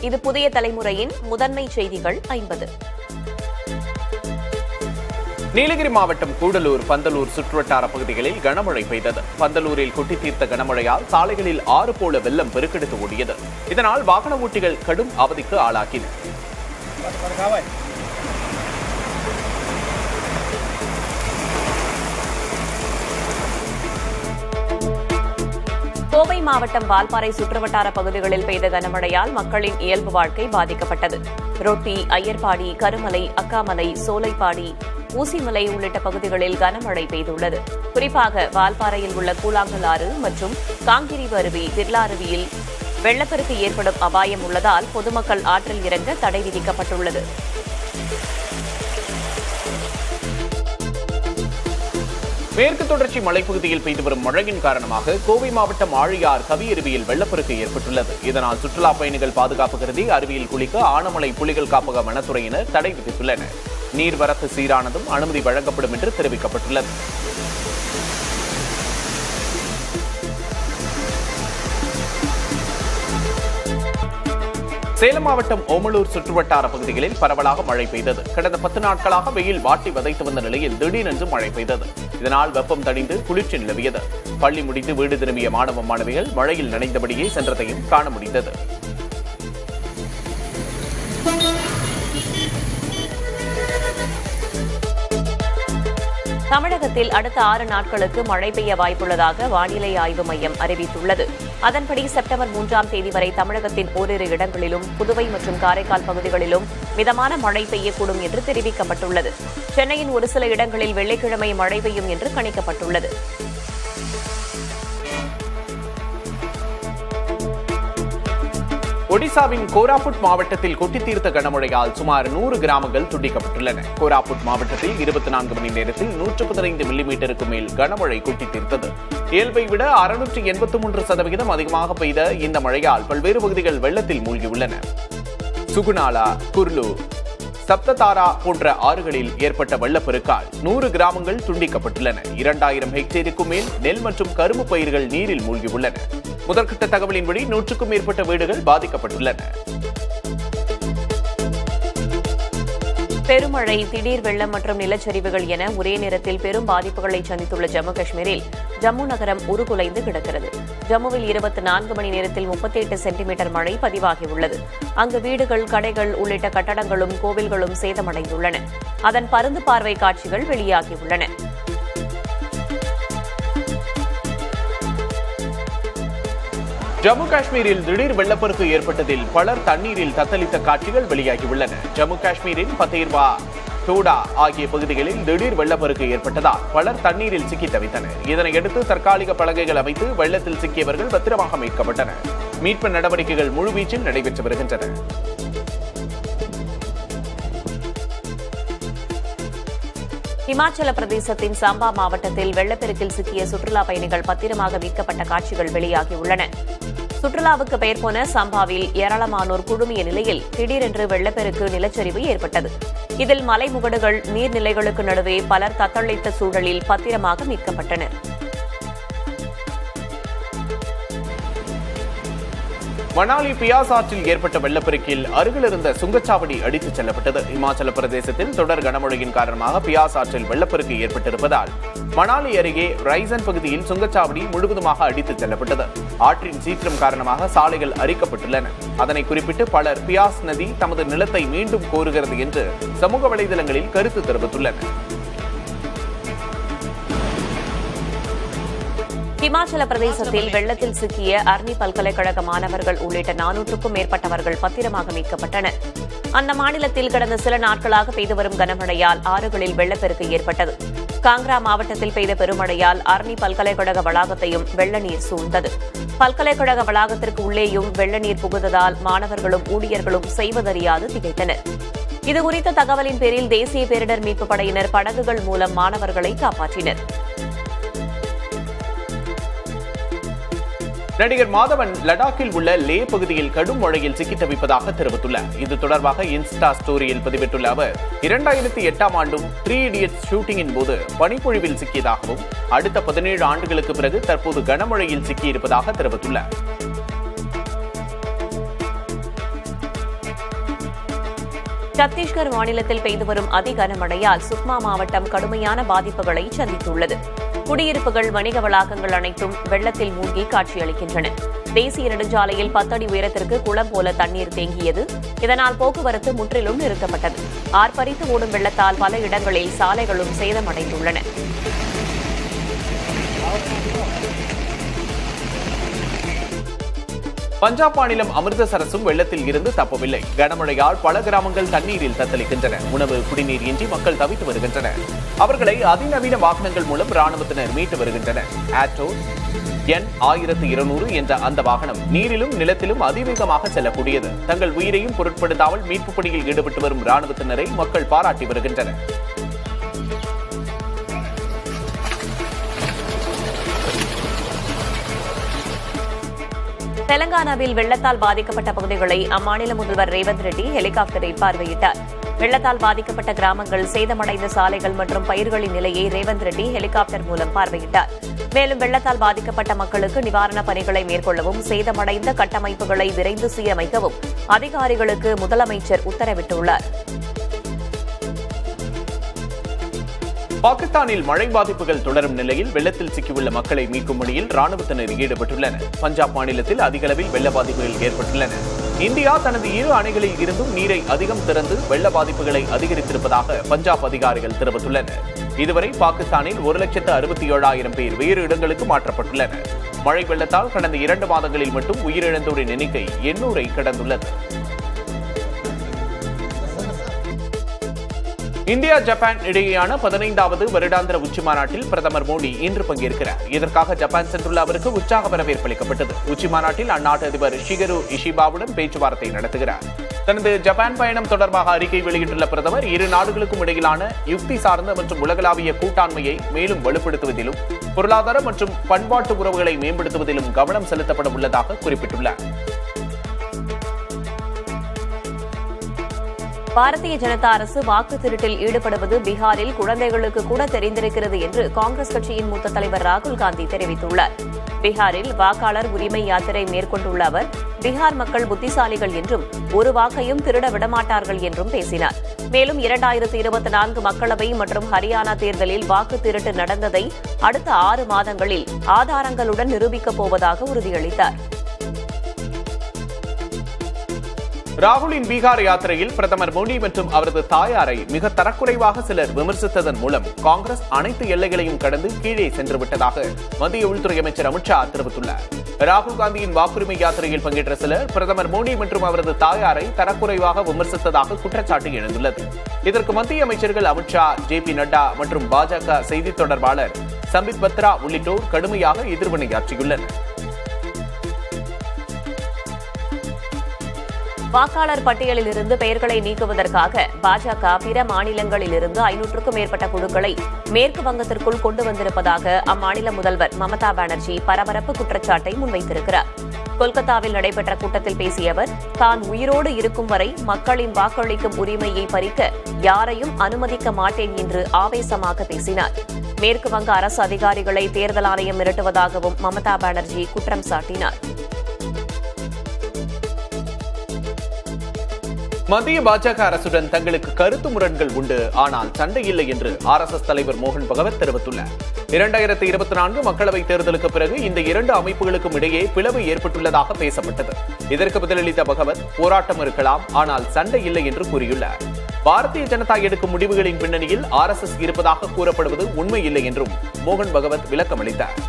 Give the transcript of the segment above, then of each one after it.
இது புதிய தலைமுறையின் முதன்மை செய்திகள் 50. நீலகிரி மாவட்டம் கூடலூர், பந்தலூர் சுற்றுவட்டார பகுதிகளில் கனமழை பெய்தது. பந்தலூரில் கொட்டி தீர்த்த கனமழையால் சாலைகளில் ஆறு போல வெள்ளம் பெருக்கெடுத்து ஓடியது. இதனால் வாகன ஓட்டிகள் கடும் அவதிக்கு ஆளாக்கினர். கோவை மாவட்டம் வால்பாறை சுற்றுவட்டார பகுதிகளில் பெய்த கனமழையால் மக்களின் இயல்பு வாழ்க்கை பாதிக்கப்பட்டது. ரொட்டி, ஐயர்பாடி, கருமலை, அக்காமலை, சோலைப்பாடி, ஊசிமலை உள்ளிட்ட பகுதிகளில் கனமழை பெய்துள்ளது. குறிப்பாக வால்பாறையில் உள்ள கூழாங்கல் ஆறு மற்றும் காங்கிரிவு அருவி, பிர்லா அருவியில் வெள்ளப்பெருக்கு ஏற்படும் அபாயம் உள்ளதால் பொதுமக்கள் ஆற்றில் இறங்க தடை விதிக்கப்பட்டுள்ளது. மேற்கு தொடர்ச்சி மலைப்பகுதியில் பெய்து வரும் மழையின் காரணமாக கோவை மாவட்டம் ஆழியார் கவியருவியில் வெள்ளப்பெருக்கு ஏற்பட்டுள்ளது. இதனால் சுற்றுலா பயணிகள் பாதுகாப்பு கருதி அருவியில் குளிக்க ஆனமலை புலிகள் காப்பக வனத்துறையினர் தடை விதித்துள்ளனர். நீர்வரத்து சீரானதும் அனுமதி வழங்கப்படும் என்று தெரிவிக்கப்பட்டுள்ளது. சேலம் மாவட்டம் ஓமலூர் சுற்றுவட்டார பகுதிகளில் பரவலாக மழை பெய்தது. கடந்த 10 நாட்களாக வெயில் வாட்டி வதைத்து வந்த நிலையில் திடீரென்று மழை பெய்தது. இதனால் வெப்பம் தணிந்து குளிர்ச்சி நிலவியது. பள்ளி முடித்து வீடு திரும்பிய மாணவ மாணவிகள் மழையில் நனைந்தபடியே சென்றதையும் காண முடிந்தது. தமிழகத்தில் அடுத்த 6 நாட்களுக்கு மழை பெய்ய வாய்ப்புள்ளதாக வானிலை ஆய்வு மையம் அறிவித்துள்ளது. அதன்படி செப்டம்பர் 3ஆம் தேதி வரை தமிழகத்தின் ஓரிரு இடங்களிலும், புதுவை மற்றும் காரைக்கால் பகுதிகளிலும் மிதமான மழை பெய்யக்கூடும் என்று தெரிவிக்கப்பட்டுள்ளது. சென்னையின் ஒரு சில இடங்களில் வெள்ளிக்கிழமை மழை பெய்யும் என்று கணிக்கப்பட்டுள்ளது. ஒடிசாவின் கோராபுட் மாவட்டத்தில் கொட்டி தீர்த்த கனமழையால் சுமார் 100 கிராமங்கள் துண்டிக்கப்பட்டுள்ளன. கோராபுட் மாவட்டத்தில் 24 மணி நேரத்தில் 115 மில்லிமீட்டருக்கு மேல் கனமழை கொட்டி தீர்த்தது. இயல்பை விட 683% அதிகமாக பெய்த இந்த மழையால் பல்வேறு பகுதிகள் வெள்ளத்தில் மூழ்கியுள்ளன. சுகுநாலா, குர்லு, சப்ததாரா போன்ற ஆறுகளில் ஏற்பட்ட வெள்ளப்பெருக்கால் 100 கிராமங்கள் துண்டிக்கப்பட்டுள்ளன. 2000 ஹெக்டேருக்கும் மேல் நெல் மற்றும் கரும்பு பயிர்கள் நீரில் மூழ்கியுள்ளன. முதற்கட்ட தகவலின்படி 100க்கும் மேற்பட்ட வீடுகள் பாதிக்கப்பட்டுள்ளன. பெருமழை, திடீர் வெள்ளம் மற்றும் நிலச்சரிவுகள் என ஒரே நேரத்தில் பெரும் பாதிப்புகளை சந்தித்துள்ள ஜம்மு காஷ்மீரில் ஜம்மு நகரம் உருகுலைந்து கிடக்கிறது. ஜம்முவில் 24 மணி நேரத்தில் 38 சென்டிமீட்டர் மழை பதிவாகியுள்ளது. அங்கு வீடுகள், கடைகள் உள்ளிட்ட கட்டடங்களும் கோவில்களும் சேதமடைந்துள்ளன. அதன் பருந்து பார்வை காட்சிகள் வெளியாகியுள்ளன. ஜம்மு காஷ்மீரில் திடீர் வெள்ளப்பெருக்கு ஏற்பட்டதில் பலர் தண்ணீரில் தத்தளித்த காட்சிகள் வெளியாகியுள்ளன. ஜம்மு காஷ்மீரின் பத்தேர்வா, டோடா ஆகிய பகுதிகளில் திடீர் வெள்ளப்பெருக்கு ஏற்பட்டதால் பலர் தண்ணீரில் சிக்கி தவித்தனர். இதனையடுத்து தற்காலிக பலகைகள் அமைத்து வெள்ளத்தில் சிக்கியவர்கள் பத்திரமாக மீட்கப்பட்டனர். மீட்பு நடவடிக்கைகள் முழுவீச்சில் நடைபெற்று வருகின்றன. இமாச்சல பிரதேசத்தின் சாம்பா மாவட்டத்தில் வெள்ளப்பெருக்கில் சிக்கிய சுற்றுலா பயணிகள் பத்திரமாக மீட்கப்பட்ட காட்சிகள் வெளியாகியுள்ளன. சுற்றுலாவுக்கு பெயர் போன சம்பாவில் ஏராளமானோர் குழுமிய நிலையில் திடீரென்று வெள்ளப்பெருக்கு, நிலச்சரிவு ஏற்பட்டது. இதில் மலைமுகடுகள், நீர்நிலைகளுக்கு நடுவே பலர் தத்தளித்த சூழலில் பத்திரமாக மீட்கப்பட்டனர். மணாலி பியாஸ் ஆற்றில் ஏற்பட்ட வெள்ளப்பெருக்கில் அருகில் இருந்த சுங்கச்சாவடி அடித்துச் செல்லப்பட்டது. இமாச்சல பிரதேசத்தில் தொடர் கனமழையின் காரணமாக பியாஸ் ஆற்றில் வெள்ளப்பெருக்கு ஏற்பட்டிருப்பதால் மணாலி அருகே ரைசன் பகுதியில் சுங்கச்சாவடி முழுவதுமாக அடித்துச் செல்லப்பட்டது. ஆற்றின் சீற்றம் காரணமாக சாலைகள் அரிக்கப்பட்டுள்ளன. அதனை குறிப்பிட்டு பலர் பியாஸ் நதி தமது நிலத்தை மீண்டும் கோருகிறது என்று சமூக வலைதளங்களில் கருத்து தெரிவித்துள்ளனர். இமாச்சல பிரதேசத்தில் வெள்ளத்தில் சிக்கிய அர்னி பல்கலைக்கழக மாணவர்கள் உள்ளிட்ட 400க்கும் மேற்பட்டவர்கள் பத்திரமாக மீட்கப்பட்டனர். அந்த மாநிலத்தில் கடந்த சில நாட்களாக பெய்து வரும் கனமழையால் ஆறுகளில் வெள்ளப்பெருக்கு ஏற்பட்டது. காங்க்ரா மாவட்டத்தில் பெய்த பெருமழையால் அர்னி பல்கலைக்கழக வளாகத்தையும் வெள்ள நீர் சூழ்ந்தது. பல்கலைக்கழக வளாகத்திற்கு உள்ளேயும் வெள்ள நீர் புகுந்ததால் மாணவர்களும் ஊழியர்களும் செய்வதறியாது திகைத்தனர். இதுகுறித்த தகவலின் பேரில் தேசிய பேரிடர் மீட்புப் படையினர் படகுகள் மூலம் மாணவர்களை காப்பாற்றினர். நடிகர் மாதவன் லடாக்கில் உள்ள லே பகுதியில் கடும் மழையில் சிக்கி தவிப்பதாக தெரிவித்துள்ளார். இது தொடர்பாக இன்ஸ்டா ஸ்டோரியில் பதிவிட்டுள்ள அவர் 2008ஆம் ஆண்டும் 3 Idiots ஷூட்டிங்கின் போது பனிப்பொழிவில் சிக்கியதாகவும் அடுத்த 17 ஆண்டுகளுக்கு பிறகு தற்போது கனமழையில் சிக்கியிருப்பதாக தெரிவித்துள்ளார். சத்தீஸ்கர் மாநிலத்தில் பெய்து வரும் அதி கனமழையால் சுக்மா மாவட்டம் கடுமையான பாதிப்புகளை சந்தித்துள்ளது. குடியிருப்புகள், வணிக வளாகங்கள் அனைத்தும் வெள்ளத்தில் மூழ்கி காட்சியளிக்கின்றன. தேசிய நெடுஞ்சாலையில் 10 அடி உயரத்திற்கு குளம் போல தண்ணீர் தேங்கியது. இதனால் போக்குவரத்து முற்றிலும் நிறுத்தப்பட்டது. ஆர்ப்பரித்து ஓடும் வெள்ளத்தால் பல இடங்களில் சாலைகளும் சேதமடைந்துள்ளன. பஞ்சாப் மாநிலம் அமிர்தசரஸும் வெள்ளத்தில் இருந்து தப்பவில்லை. கனமழையால் பல கிராமங்கள் தண்ணீரில் தத்தளிக்கின்றன. உணவு, குடிநீர் இன்றி மக்கள் தவித்து வருகின்றனர். அவர்களை அதிநவீன வாகனங்கள் மூலம் ராணுவத்தினர் மீட்டு வருகின்றனர். ஆட்டோ N1200 என்ற அந்த வாகனம் நீரிலும் நிலத்திலும் அதிவேகமாக செல்லக்கூடியது. தங்கள் உயிரையும் பொருட்படுத்தாமல் மீட்புப் பணியில் ஈடுபட்டு வரும் ராணுவத்தினரை மக்கள் பாராட்டி வருகின்றனர். தெலங்கானாவில் வெள்ளத்தால் பாதிக்கப்பட்ட பகுதிகளை அம்மாநில முதல்வர் ரேவந்த் ரெட்டி ஹெலிகாப்டரில் பார்வையிட்டார். வெள்ளத்தால் பாதிக்கப்பட்ட கிராமங்கள், சேதமடைந்த சாலைகள் மற்றும் பயிர்களின் நிலையை ரேவந்த் ரெட்டி ஹெலிகாப்டர் மூலம் பார்வையிட்டார். மேலும் வெள்ளத்தால் பாதிக்கப்பட்ட மக்களுக்கு நிவாரணப் பணிகளை மேற்கொள்ளவும், சேதமடைந்த கட்டமைப்புகளை விரைந்து சீரமைக்கவும் அதிகாரிகளுக்கு முதலமைச்சர் உத்தரவிட்டுள்ளார். பாகிஸ்தானில் மழை பாதிப்புகள் தொடரும் நிலையில் வெள்ளத்தில் சிக்கியுள்ள மக்களை மீட்கும் பணியில் ராணுவத்தினர் ஈடுபட்டுள்ளனர். பஞ்சாப் மாநிலத்தில் அதிக அளவில் வெள்ள பாதிப்புகள் ஏற்பட்டுள்ளன. இந்தியா தனது 2 அணைகளில் இருந்தும் நீரை அதிகம் திறந்து வெள்ள பாதிப்புகளை அதிகரித்திருப்பதாக பஞ்சாப் அதிகாரிகள் தெரிவித்துள்ளனர். இதுவரை பாகிஸ்தானில் 1,67,000 பேர் வேறு இடங்களுக்கு மாற்றப்பட்டுள்ளனர். மழை வெள்ளத்தால் கடந்த 2 மாதங்களில் மட்டும் உயிரிழந்தோரின் எண்ணிக்கை 800-ஐ கடந்துள்ளது. இந்தியா, ஜப்பான் இடையேயான 15வது வருடாந்திர உச்சி மாநாட்டில் பிரதமர் மோடி இன்று பங்கேற்கிறார். இதற்காக ஜப்பான் சென்றுள்ள அவருக்கு உற்சாக வரவேற்பு அளிக்கப்பட்டது. உச்சி மாநாட்டில் அந்நாட்டு அதிபர் ஷிகரு இஷிபாவுடன் பேச்சுவார்த்தை நடத்துகிறார். தனது ஜப்பான் பயணம் தொடர்பாக அறிக்கை வெளியிட்டுள்ள பிரதமர், 2 நாடுகளுக்கும் இடையிலான யுக்தி சார்ந்த மற்றும் உலகளாவிய கூட்டாண்மையை மேலும் வலுப்படுத்துவதிலும், பொருளாதார மற்றும் பண்பாட்டு உறவுகளை மேம்படுத்துவதிலும் கவனம் செலுத்தப்பட உள்ளதாக குறிப்பிட்டுள்ளார். பாரதிய ஜனதா அரசு வாக்கு திருட்டில் ஈடுபடுவது பீகாரில் குழந்தைகளுக்கு கூட தெரிந்திருக்கிறது என்று காங்கிரஸ் கட்சியின் மூத்த தலைவர் ராகுல் காந்தி தெரிவித்துள்ளார். பீகாரில் வாக்காளர் உரிமை யாத்திரை மேற்கொண்டுள்ள அவர், பீகார் மக்கள் புத்திசாலிகள் என்றும் ஒரு வாக்கையும் திருட விடமாட்டார்கள் என்றும் பேசினார். மேலும் 2024 மக்களவை மற்றும் ஹரியானா தேர்தலில் வாக்கு திருட்டு நடந்ததை அடுத்த 6 மாதங்களில் ஆதாரங்களுடன் நிரூபிக்கப் போவதாக உறுதியளித்தார். ராகுலின் பீகார் யாத்திரையில் பிரதமர் மோடி மற்றும் அவரது தாயாரை மிக தரக்குறைவாக சிலர் விமர்சித்ததன் மூலம் காங்கிரஸ் அனைத்து எல்லைகளையும் கடந்து கீழே சென்றுவிட்டதாக மத்திய உள்துறை அமைச்சர் அமித்ஷா தெரிவித்துள்ளார். ராகுல் காந்தியின் வாக்குரிமை யாத்திரையில் பங்கேற்ற சிலர் பிரதமர் மோடி மற்றும் அவரது தாயாரை தரக்குறைவாக விமர்சித்ததாக குற்றச்சாட்டு எழுந்துள்ளது. இதற்கு மத்திய அமைச்சர்கள் அமித்ஷா, JP நட்டா மற்றும் பாஜக செய்தி தொடர்பாளர் சம்பித் பத்ரா உள்ளிட்டோர் கடுமையாக எதிர்வினையாற்றியுள்ளனர். வாக்காளர் பட்டியலில் இருந்து பெயர்களை நீக்குவதற்காக பாஜக பிற மாநிலங்களில் இருந்து 500க்கும் மேற்பட்ட குழுக்களை மேற்கு வங்கத்திற்குள் கொண்டு வந்திருப்பதாக அம்மாநில முதல்வர் மமதா பானர்ஜி பரபரப்பு குற்றச்சாட்டை முன்வைத்திருக்கிறார். கொல்கத்தாவில் நடைபெற்ற கூட்டத்தில் பேசிய அவர், தான் உயிரோடு இருக்கும் வரை மக்களின் வாக்களிக்கும் உரிமையை பறிக்க யாரையும் அனுமதிக்க மாட்டேன் என்று ஆவேசமாக பேசினார். மேற்கு வங்க அரசு அதிகாரிகளை தேர்தல் ஆணையம் மிரட்டுவதாகவும் மமதா பானர்ஜி குற்றம் சாட்டினார். மத்திய பாஜக அரசுடன் தங்களுக்கு கருத்து முரண்கள் உண்டு, ஆனால் சண்டை இல்லை என்று RSS தலைவர் மோகன் பகவத் தெரிவித்துள்ளார். 2024 மக்களவைத் தேர்தலுக்கு பிறகு இந்த 2 அமைப்புகளுக்கும் இடையே பிளவு ஏற்பட்டுள்ளதாக பேசப்பட்டது. இதற்கு பதிலளித்த பகவத், போராட்டம் இருக்கலாம், ஆனால் சண்டை இல்லை என்று கூறியுள்ளார். பாரதிய ஜனதா எடுக்கும் முடிவுகளின் பின்னணியில் RSS இருப்பதாக கூறப்படுவது உண்மை இல்லை என்றும் மோகன் பகவத் விளக்கமளித்தார்.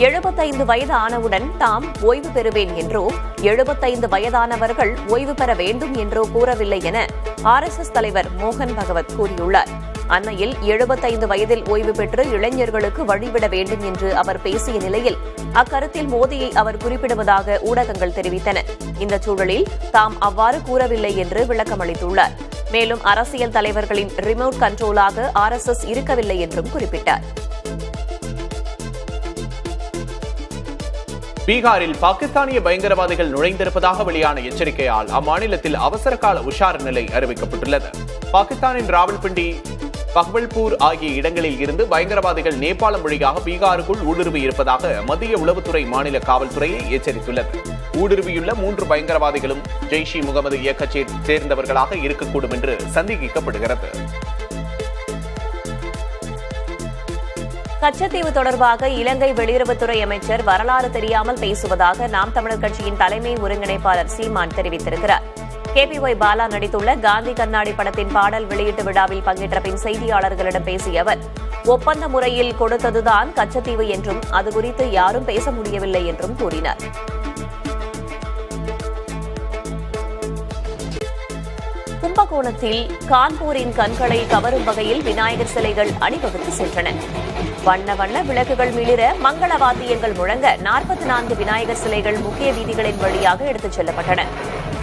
75 வயது ஆனவுடன் தாம் ஓய்வு பெறுவேன் என்றோ, 75 வயதானவர்கள் ஓய்வு பெற வேண்டும் என்றோ கூறவில்லை என RSS தலைவர் மோகன் பகவத் கூறியுள்ளார். அண்மையில் 75 வயதில் ஓய்வு பெற்று இளைஞர்களுக்கு வழிவிட வேண்டும் என்று அவர் பேசிய நிலையில் அக்கருத்தில் மோடியை அவர் குறிப்பிடுவதாக ஊடகங்கள் தெரிவித்தன. இந்த சூழலில் தாம் அவ்வாறு கூறவில்லை என்று விளக்கமளித்துள்ளார். மேலும் அரசியல் தலைவர்களின் ரிமோட் கண்ட்ரோலாக RSS இருக்கவில்லை என்றும் குறிப்பிட்டார். பீகாரில் பாகிஸ்தானிய பயங்கரவாதிகள் நுழைந்திருப்பதாக வெளியான எச்சரிக்கையால் அம்மாநிலத்தில் அவசர கால உஷார் நிலை அறிவிக்கப்பட்டுள்ளது. பாகிஸ்தானின் ராவல்பிண்டி, பஹ்வல்பூர் ஆகிய இடங்களில் இருந்து பயங்கரவாதிகள் நேபாளம் வழியாக பீகாருக்குள் ஊடுருவி இருப்பதாக மத்திய உளவுத்துறை மாநில காவல்துறையை எச்சரித்துள்ளது. ஊடுருவியுள்ள 3 பயங்கரவாதிகளும் ஜெய்ஷ் இ முகமது இயக்கத்தைச் சேர்ந்தவர்களாக இருக்கக்கூடும் என்று சந்தேகிக்கப்படுகிறது. கச்சத்தீவு தொடர்பாக இலங்கை வெளியுறவுத்துறை அமைச்சர் வரலாறு தெரியாமல் பேசுவதாக நாம் தமிழர் கட்சியின் தலைமை ஒருங்கிணைப்பாளர் சீமான் தெரிவித்திருக்கிறார். கேபிஒய் பாலா நடித்துள்ள காந்தி கண்ணாடி படத்தின் பாடல் வெளியீட்டு விழாவில் பங்கேற்ற பின் செய்தியாளர்களிடம் பேசிய அவர், ஒப்பந்த முறையில் கொடுத்ததுதான் கச்சத்தீவு என்றும் அது குறித்து யாரும் பேச முடியவில்லை என்றும் கூறினார். கும்பகோணத்தில் கான்பூரின் கண்களை கவரும் வகையில் விநாயகர் சிலைகள் அணிவகுத்து சென்றன. வண்ண வண்ண விளக்குகள் மிளிர, மங்கள வாத்தியங்கள் முழங்க 44 விநாயகர் சிலைகள் முக்கிய வீதிகளின் வழியாக எடுத்துச் செல்லப்பட்டன.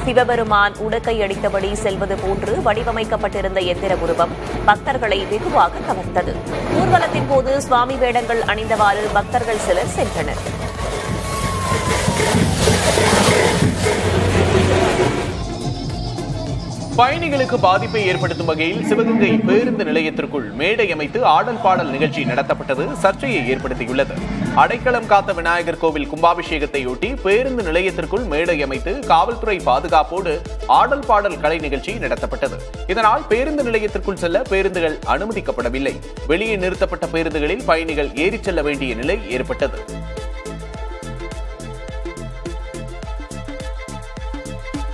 சிவபெருமான் உடுக்கை அடித்தபடி செல்வது போன்று வடிவமைக்கப்பட்டிருந்த எந்திர உருவம் பக்தர்களை வெகுவாக கவர்ந்தது. ஊர்வலத்தின் போது சுவாமி வேடங்கள் அணிந்தவாறு பக்தர்கள் சிலர் சென்றனர். பயணிகளுக்கு பாதிப்பை ஏற்படுத்தும் வகையில் சிவகங்கை பேருந்து நிலையத்திற்குள் மேடை அமைத்து ஆடல் பாடல் நிகழ்ச்சி நடத்தப்பட்டது சர்ச்சையை ஏற்படுத்தியுள்ளது. அடைக்கலம் காத்த விநாயகர் கோவில் கும்பாபிஷேகத்தையொட்டி பேருந்து நிலையத்திற்குள் மேடை அமைத்து காவல்துறை பாதுகாப்போடு ஆடல் பாடல் கலை நிகழ்ச்சி நடத்தப்பட்டது. இதனால் பேருந்து நிலையத்திற்குள் செல்ல பேருந்துகள் அனுமதிக்கப்படவில்லை. வெளியே நிறுத்தப்பட்ட பேருந்துகளில் பயணிகள் ஏறிச் செல்ல வேண்டிய நிலை ஏற்பட்டது.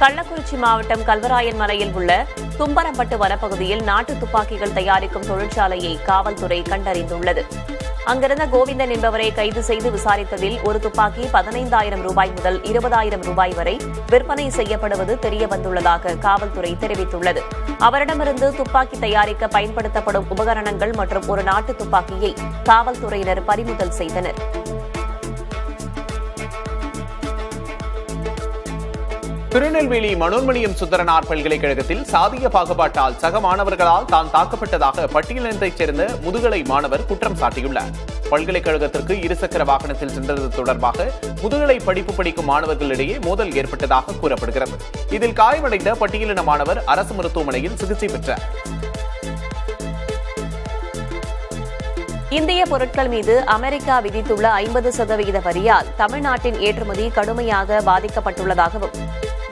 கள்ளக்குறிச்சி மாவட்டம் கல்வராயன் மலையில் உள்ள தும்பரம்பட்டு வனப்பகுதியில் நாட்டு துப்பாக்கிகள் தயாரிக்கும் தொழிற்சாலையை காவல்துறை கண்டறிந்துள்ளது. அங்கிருந்த கோவிந்தன் என்பவரை கைது செய்து விசாரித்ததில் ஒரு துப்பாக்கி 15,000 ரூபாய் முதல் 20,000 ரூபாய் வரை விற்பனை செய்யப்படுவது தெரியவந்துள்ளதாக காவல்துறை தெரிவித்துள்ளது. அவரிடமிருந்து துப்பாக்கி தயாரிக்க பயன்படுத்தப்படும் உபகரணங்கள் மற்றும் ஒரு நாட்டு துப்பாக்கியை காவல்துறையினர் பறிமுதல் செய்தனர். திருநெல்வேலி மனோன்மணியம் சுந்தரனார் பல்கலைக்கழகத்தில் சாதிய பாகுபாட்டால் சக மாணவர்களால் தான் தாக்கப்பட்டதாக பட்டியலினத்தைச் சேர்ந்த முதுகலை மாணவர் குற்றம் சாட்டியுள்ளார். பல்கலைக்கழகத்திற்கு இருசக்கர வாகனத்தில் சென்றது தொடர்பாக முதுகலை படிப்பு படிக்கும் மாணவர்களிடையே மோதல் ஏற்பட்டதாக கூறப்படுகிறது. இதில் காயமடைந்த பட்டியலின மாணவர் அரசு மருத்துவமனையில் சிகிச்சை பெற்றார். இந்திய பொருட்கள் மீது அமெரிக்கா விதித்துள்ள 50% வரியால் தமிழ்நாட்டின் ஏற்றுமதி கடுமையாக பாதிக்கப்பட்டுள்ளதாகவும்,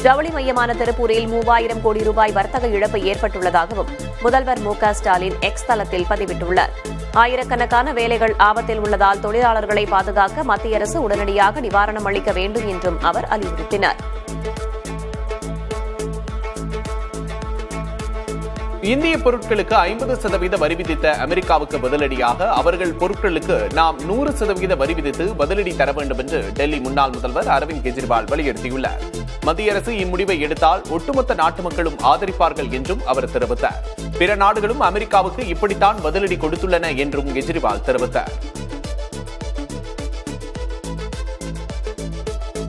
ஜவுளி மையமான திருப்பூரில் 3,000 கோடி ரூபாய் வர்த்தக இழப்பு ஏற்பட்டுள்ளதாகவும் முதல்வர் மு.க.ஸ்டாலின் எக்ஸ் தளத்தில் பதிவிட்டுள்ளார். ஆயிரக்கணக்கான வேலைகள் ஆபத்தில் உள்ளதால் தொழிலாளர்களை பாதுகாக்க மத்திய அரசு உடனடியாக நிவாரணம் அளிக்க வேண்டும் என்றும் அவர் அறிவுறுத்தினார். இந்திய பொருட்களுக்கு 50% வரி விதித்த அமெரிக்காவுக்கு பதிலடியாக அவர்கள் பொருட்களுக்கு நாம் 100% வரி விதித்து பதிலடி தர வேண்டும் என்று டெல்லி முன்னாள் முதல்வர் அரவிந்த் கெஜ்ரிவால் வலியுறுத்தியுள்ளார். மத்திய அரசு இம்முடிவை எடுத்தால் ஒட்டுமொத்த நாட்டு மக்களும் ஆதரிப்பார்கள் என்றும் அவர் தெரிவித்தார். பிற நாடுகளும் அமெரிக்காவுக்கு இப்படித்தான் பதிலடி கொடுத்துள்ளன என்றும் கெஜ்ரிவால் தெரிவித்தார்.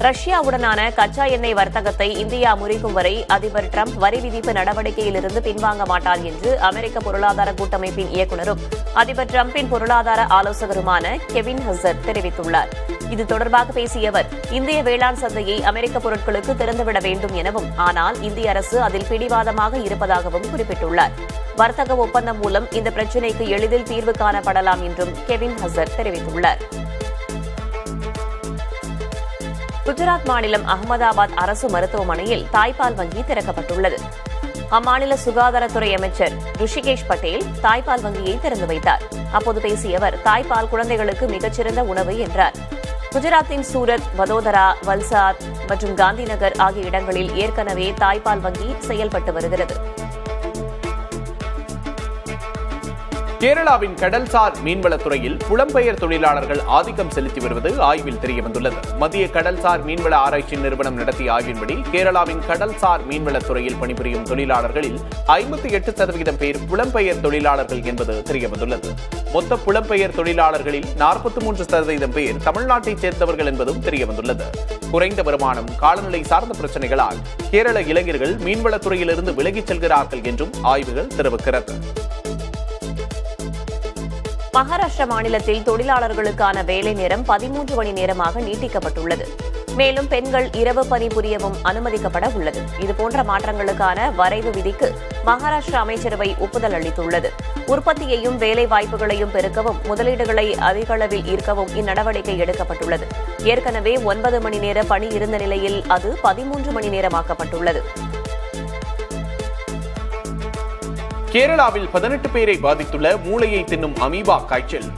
ரஷ்யாவுடனான கச்சா எண்ணெய் வர்த்தகத்தை இந்தியா முறிக்கும் வரை அதிபர் டிரம்ப் வரி விதிப்பு நடவடிக்கையிலிருந்து பின்வாங்க மாட்டார் என்று அமெரிக்க பொருளாதார கூட்டமைப்பின் இயக்குநரும் அதிபர் டிரம்பின் பொருளாதார ஆலோசகருமான கெவின் ஹசர் தெரிவித்துள்ளார். இது தொடர்பாக பேசிய அவர், இந்திய வேளாண் சந்தையை அமெரிக்க பொருட்களுக்கு திறந்துவிட வேண்டும் எனவும், ஆனால் இந்திய அரசு அதில் பிடிவாதமாக இருப்பதாகவும் குறிப்பிட்டுள்ளார். வர்த்தக ஒப்பந்தம் மூலம் இந்த பிரச்சினைக்கு எளிதில் தீர்வு காணப்படலாம் என்றும் கெவின் ஹசர் தெரிவித்துள்ளார். குஜராத் மாநிலம் அகமதாபாத் அரசு மருத்துவமனையில் தாய்ப்பால் வங்கி திறக்கப்பட்டுள்ளது. அம்மாநில சுகாதாரத்துறை அமைச்சர் ருஷிகேஷ் பட்டேல் தாய்ப்பால் வங்கியை திறந்து வைத்தார். அப்போது பேசிய அவர், தாய்ப்பால் குழந்தைகளுக்கு மிகச்சிறந்த உணவு என்றார். குஜராத்தின் சூரத், வதோதரா, வல்சாத் மற்றும் காந்திநகர் ஆகிய இடங்களில் ஏற்கனவே தாய்ப்பால் வங்கி செயல்பட்டு வருகிறது. கேரளாவின் கடல்சார் மீன்வளத்துறையில் புலம்பெயர் தொழிலாளர்கள் ஆதிக்கம் செலுத்தி வருவது ஆய்வில் தெரியவந்துள்ளது. மத்திய கடல்சார் மீன்வள ஆராய்ச்சி நிறுவனம் நடத்திய ஆய்வின்படி கேரளாவின் கடல்சார் மீன்வளத்துறையில் பணிபுரியும் தொழிலாளர்களில் 58% பேர் புலம்பெயர் தொழிலாளர்கள் என்பது தெரியவந்துள்ளது. மொத்த புலம்பெயர் தொழிலாளர்களில் 43% பேர் தமிழ்நாட்டைச் சேர்ந்தவர்கள் என்பதும் தெரியவந்துள்ளது. குறைந்த வருமானம், காலநிலை சார்ந்த பிரச்சனைகளால் கேரள இளைஞர்கள் மீன்வளத்துறையிலிருந்து விலகிச் செல்கிறார்கள் என்றும் ஆய்வுகள் தெரிவிக்கிறது. மகாராஷ்டிரா மாநிலத்தில் தொழிலாளர்களுக்கான வேலை நேரம் 13 மணி நேரமாக நீட்டிக்கப்பட்டுள்ளது. மேலும் பெண்கள் இரவு பணிபுரியவும் அனுமதிக்கப்பட உள்ளது. இதுபோன்ற மாற்றங்களுக்கான வரைவு விதிக்கு மகாராஷ்டிரா அமைச்சரவை ஒப்புதல் அளித்துள்ளது. உற்பத்தியையும் வேலை வாய்ப்புகளையும் பெருக்கவும் முதலீடுகளை அதிக அளவில் ஈர்க்கவும் இந்நடவடிக்கை எடுக்கப்பட்டுள்ளது. ஏற்கனவே 9 மணி நேர பணி இருந்த நிலையில் அது 13 மணி நேரமாக்கப்பட்டுள்ளது. கேரளாவில் 18 பேரை பாதித்துள்ள மூளையை தின்னும் அமீபா காய்ச்சல்.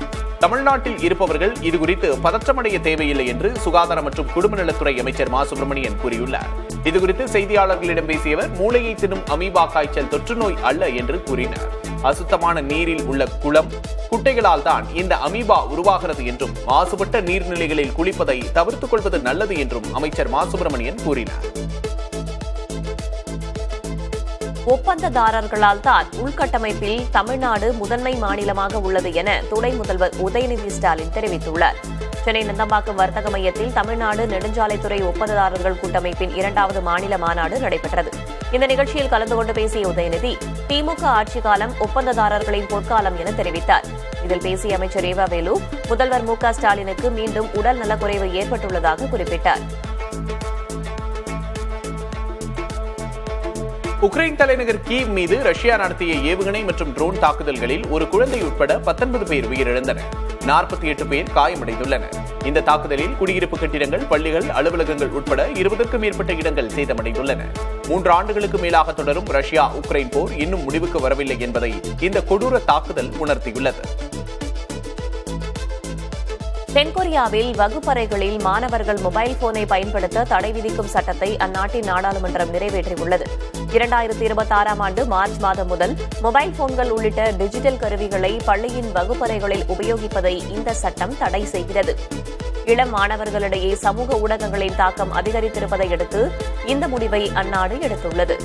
தமிழ்நாட்டில் இருப்பவர்கள் இதுகுறித்து பதற்றமடைய தேவையில்லை என்று சுகாதார மற்றும் குடும்ப நலத்துறை அமைச்சர் மா சுப்பிரமணியன் கூறியுள்ளார். இதுகுறித்து செய்தியாளர்களிடம் பேசியவர், மூளையை தின்னும் அமீபா காய்ச்சல் தொற்று நோய் அல்ல என்று கூறினார். அசுத்தமான நீரில் உள்ள குளம், குட்டைகளால் தான் இந்த அமீபா உருவாகிறது என்றும் மாசுபட்ட நீர்நிலைகளில் குளிப்பதை தவிர்த்துக் கொள்வது நல்லது என்றும் அமைச்சர் மா சுப்பிரமணியன் கூறினார். ஒப்பந்ததாரர்களால் தான் உள்கட்டமைப்பில் தமிழ்நாடு முதன்மை மாநிலமாக உள்ளது என துணை முதல்வர் உதயநிதி ஸ்டாலின் தெரிவித்துள்ளார். சென்னை நந்தம்பாக்கம் வர்த்தக மையத்தில் தமிழ்நாடு நெடுஞ்சாலைத்துறை ஒப்பந்ததாரர்கள் கூட்டமைப்பின் 2வது மாநில மாநாடு நடைபெற்றது. இந்த நிகழ்ச்சியில் கலந்து கொண்டு பேசிய உதயநிதி, திமுக ஆட்சி காலம் ஒப்பந்ததாரர்களின் பொற்காலம் என தெரிவித்தார். இதில் பேசிய அமைச்சர் ஏவாவேலு, முதல்வர் மு.க. ஸ்டாலினுக்கு மீண்டும் உடல் நலக்குறைவு ஏற்பட்டுள்ளதாக குறிப்பிட்டார். உக்ரைன் தலைநகர் கீவ் மீது ரஷ்யா நடத்திய ஏவுகணை மற்றும் ட்ரோன் தாக்குதல்களில் ஒரு குழந்தை உட்பட 19 பேர் உயிரிழந்தனர். 48 பேர் காயமடைந்துள்ளனர். இந்த தாக்குதலில் குடியிருப்பு கட்டிடங்கள், பள்ளிகள், அலுவலகங்கள் உட்பட 20க்கும் மேற்பட்ட இடங்கள் சேதமடைந்துள்ளன. 3 ஆண்டுகளுக்கு மேலாக தொடரும் ரஷ்யா உக்ரைன் போர் இன்னும் முடிவுக்கு வரவில்லை என்பதை இந்த கொடூர தாக்குதல் உணர்த்தியுள்ளது. தென்கொரியாவில் வகுப்பறைகளில் மாணவர்கள் மொபைல் போனை பயன்படுத்த தடை விதிக்கும் சட்டத்தை அந்நாட்டின் நாடாளுமன்றம் நிறைவேற்றியுள்ளது. 2026ஆம் ஆண்டு மார்ச் மாதம் முதல் மொபைல் போன்கள் உள்ளிட்ட டிஜிட்டல் கருவிகளை பள்ளியின் வகுப்பறைகளில் உபயோகிப்பதை இந்த சட்டம் தடை செய்கிறது. இளம் மாணவர்களிடையே சமூக ஊடகங்களின் தாக்கம் அதிகரித்திருப்பதை அடுத்து இந்த முடிவை அந்நாடு எடுத்துள்ளது.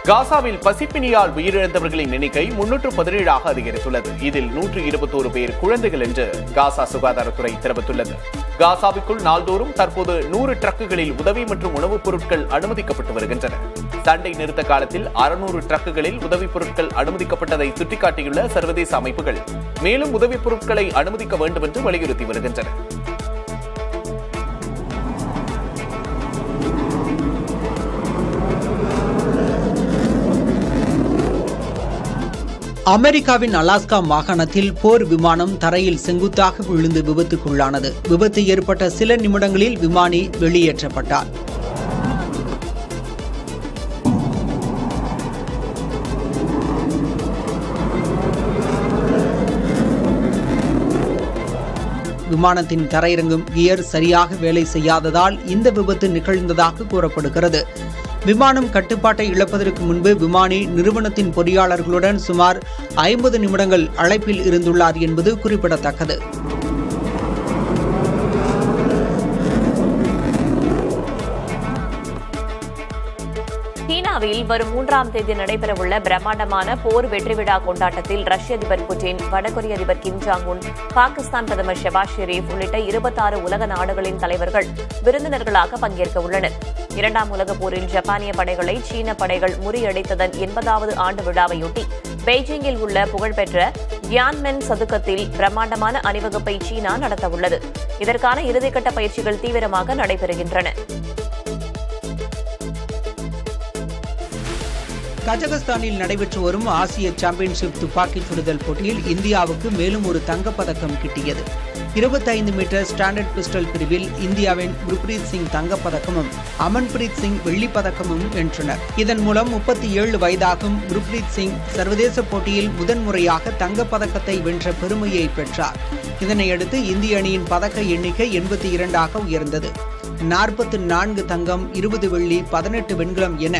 காசாவில் பசிப்பினியால் உயிரிழந்தவர்களின் எண்ணிக்கை 317ஆக அதிகரித்துள்ளது. இதில் 121 பேர் குழந்தைகள் என்று காசா சுகாதாரத்துறை தெரிவித்துள்ளது. காசாவுக்குள் நாள்தோறும் தற்போது 100 ட்ரக்குகளில் உதவி மற்றும் உணவுப் பொருட்கள் அனுமதிக்கப்பட்டு வருகின்றன. சண்டை நிறுத்த காலத்தில் 600 ட்ரக்குகளில் உதவிப் பொருட்கள் அனுமதிக்கப்பட்டதை சுட்டிக்காட்டியுள்ள சர்வதேச அமைப்புகள் மேலும் உதவிப் பொருட்களை அனுமதிக்க வேண்டும் என்று வலியுறுத்தி வருகின்றன. அமெரிக்காவின் அலாஸ்கா மாகாணத்தில் போர் விமானம் தரையில் செங்குத்தாக விழுந்து விபத்துக்குள்ளானது. விபத்து ஏற்பட்ட சில நிமிடங்களில் விமானி வெளியேற்றப்பட்டார். விமானத்தின் தரையிறங்கும் கியர் சரியாக வேலை செய்யாததால் இந்த விபத்து நிகழ்ந்ததாக கூறப்படுகிறது. விமானம் கட்டுப்பாட்டை இழப்பதற்கு முன்பு விமானி நிறுவனத்தின் பொறியாளர்களுடன் சுமார் 50 நிமிடங்கள் அழைப்பில் இருந்துள்ளார் என்பது குறிப்பிடத்தக்கது. சீனாவில் வரும் 3ஆம் தேதி நடைபெறவுள்ள பிரம்மாண்டமான போர் வெற்றி விழா கொண்டாட்டத்தில் ரஷ்ய அதிபர் புட்டின், வடகொரிய அதிபர் கிம் ஜாங் உன், பாகிஸ்தான் பிரதமர் ஷெபாஸ் ஷெரீப் உள்ளிட்ட 26 உலக நாடுகளின் தலைவர்கள் விருந்தினர்களாக பங்கேற்க உள்ளனர். 2ஆம் உலகப் போரில் ஜப்பானிய படைகளை சீன படைகள் முறியடித்ததன் 80வது ஆண்டு விழாவையொட்டி பெய்ஜிங்கில் உள்ள புகழ்பெற்ற தியான்மென் சதுக்கத்தில் பிரம்மாண்டமான அணிவகுப்பை சீனா நடத்தவுள்ளது. இதற்கான இறுதிக்கட்ட பயிற்சிகள் தீவிரமாக நடைபெறுகின்றன. கஜகஸ்தானில் நடைபெற்று வரும் ஆசிய சாம்பியன்ஷிப் துப்பாக்கிச் சுடுதல் போட்டியில் இந்தியாவுக்கு மேலும் ஒரு தங்கப்பதக்கம் கிட்டியது. 25 மீட்டர் ஸ்டாண்டர்ட் பிஸ்டல் பிரிவில் இந்தியாவின் குர்ப்ரீத் சிங் தங்கப்பதக்கமும் அமன்பிரீத் சிங் வெள்ளிப்பதக்கமும் வென்றனர். இதன் மூலம் 37 வயதாகும் குர்ப்ரீத் சிங் சர்வதேச போட்டியில் முதன்முறையாக தங்கப்பதக்கத்தை வென்ற பெருமையை பெற்றார். இதனையடுத்து இந்திய அணியின் பதக்க எண்ணிக்கை 82ஆக உயர்ந்தது. 44 தங்கம், 20 வெள்ளி, 18 வெண்கலம் என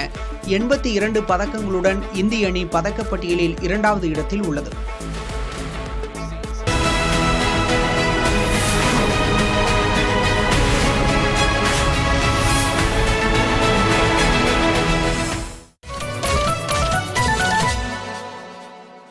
82 பதக்கங்களுடன் இந்திய அணி பதக்கப்பட்டியலில் 2வது இடத்தில் உள்ளது.